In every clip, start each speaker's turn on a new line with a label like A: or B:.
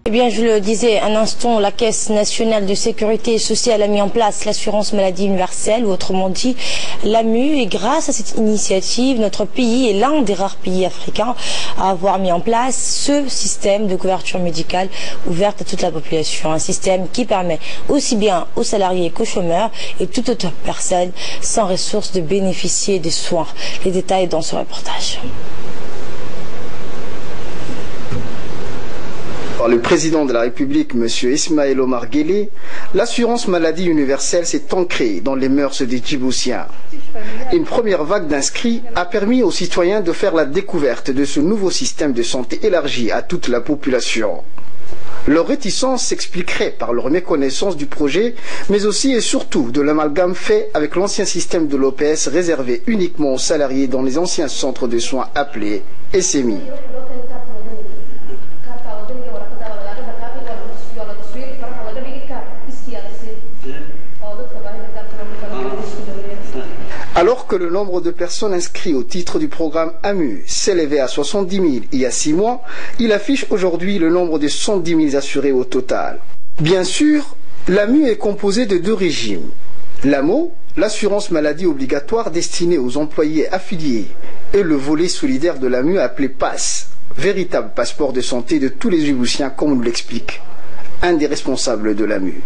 A: Eh bien, je le disais un instant, la Caisse nationale de sécurité sociale a mis en place l'assurance maladie universelle, ou autrement dit l'AMU, et grâce à cette initiative, notre pays est l'un des rares pays africains à avoir mis en place ce système de couverture médicale ouverte à toute la population. Un système qui permet aussi bien aux salariés qu'aux chômeurs et toute autre personne sans ressources de bénéficier des soins. Les détails dans ce reportage.
B: Par le président de la République, M. Ismaël Omar Guelleh, l'assurance maladie universelle s'est ancrée dans les mœurs des Djiboutiens. Une première vague d'inscrits a permis aux citoyens de faire la découverte de ce nouveau système de santé élargi à toute la population. Leur réticence s'expliquerait par leur méconnaissance du projet, mais aussi et surtout de l'amalgame fait avec l'ancien système de l'OPS réservé uniquement aux salariés dans les anciens centres de soins appelés SMI. Alors que le nombre de personnes inscrites au titre du programme AMU s'élevait à 70 000 il y a 6 mois, il affiche aujourd'hui le nombre de 110 000 assurés au total. Bien sûr, l'AMU est composé de 2 régimes. L'AMO, l'assurance maladie obligatoire destinée aux employés affiliés, et le volet solidaire de l'AMU appelé PASS, véritable passeport de santé de tous les Djiboutiens comme nous l'explique un des responsables de l'AMU.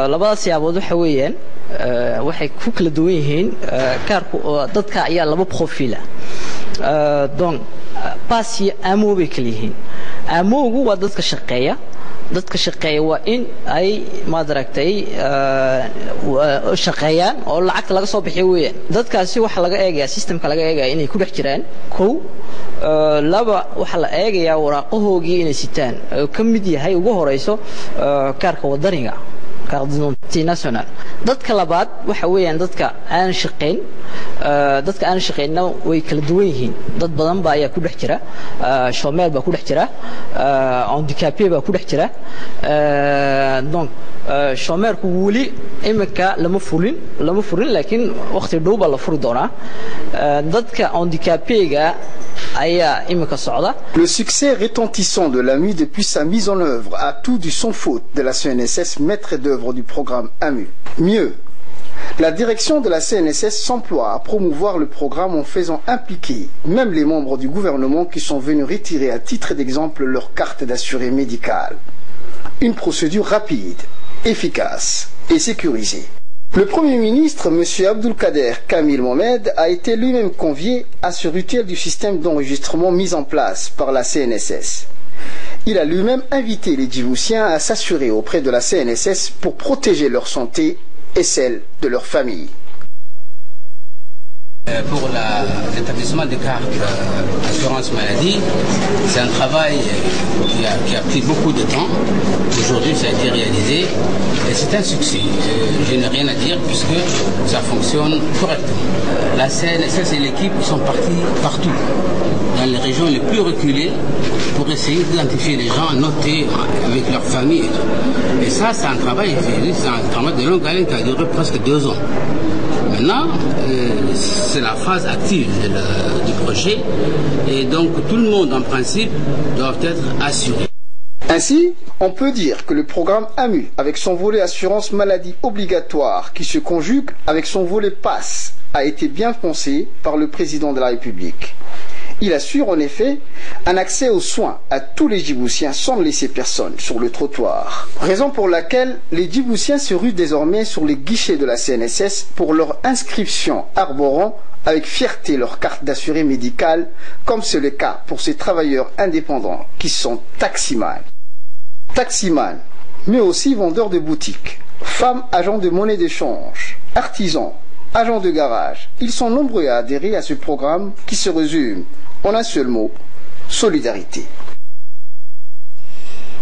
C: labada siyaabood waxa weeyaan waxay ku kala duwan yihiin kaarku dadka ayaa laba profil donc pass iyo amo bay kala yihiin amoogu waa dadka shaqeeya waa in ay maadaragtay shaqeeyaan oo lacagta laga soo bixiyo weeyaan dadkaasi waxa laga eegayaa systemka laga eegayaa inay ku dhex jiraan kow laba waxa la eegayaa waraaqahoogii inay sitaan ka mid yahay ugu horeyso kaarka wadaniga national dadka labaad waxa weeyaan dadka aan shaqeynna way kala duwan yihiin dad badan baa ayaa ku dhex jira shomeel baa ku dhex jira handicapé baa ku dhex jira donc shomeelku weli imika lama furin laakiin waqti dhow baa la furi doonaa dadka handicapéga.
B: Le succès retentissant de l'AMU depuis sa mise en œuvre a tout du sans faute de la CNSS, maître d'œuvre du programme AMU. Mieux, la direction de la CNSS s'emploie à promouvoir le programme en faisant impliquer même les membres du gouvernement qui sont venus retirer à titre d'exemple leur carte d'assuré médical. Une procédure rapide, efficace et sécurisée. Le Premier ministre, M. Abdulkader Kamil Mohamed, a été lui-même convié à ce rituel du système d'enregistrement mis en place par la CNSS. Il a lui-même invité les Djiboutiens à s'assurer auprès de la CNSS pour protéger leur santé et celle de leur famille.
D: Pour l'établissement des cartes d'assurance maladie, c'est un travail qui a pris beaucoup de temps. Aujourd'hui, ça a été réalisé et c'est un succès. Je n'ai rien à dire puisque ça fonctionne correctement. La CNSS et l'équipe sont partis partout, dans les régions les plus reculées, pour essayer d'identifier les gens, noter avec leur famille. Et ça, c'est un travail de longue haleine qui a duré presque 2 ans. Maintenant, c'est la phase active du projet et donc tout le monde en principe doit être assuré.
B: Ainsi, on peut dire que le programme AMU, avec son volet assurance maladie obligatoire qui se conjugue avec son volet PASS, a été bien pensé par le président de la République. Il assure en effet un accès aux soins à tous les Djiboutiens sans laisser personne sur le trottoir. Raison pour laquelle les Djiboutiens se ruent désormais sur les guichets de la CNSS pour leur inscription arborant avec fierté leur carte d'assuré médical, comme c'est le cas pour ces travailleurs indépendants qui sont taximans. Taximans, mais aussi vendeurs de boutiques, femmes agents de monnaie d'échange, artisans, agents de garage. Ils sont nombreux à adhérer à ce programme qui se résume en un seul mot, solidarité.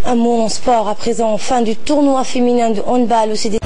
A: Un mot en sport à présent, fin du tournoi féminin de handball au CD.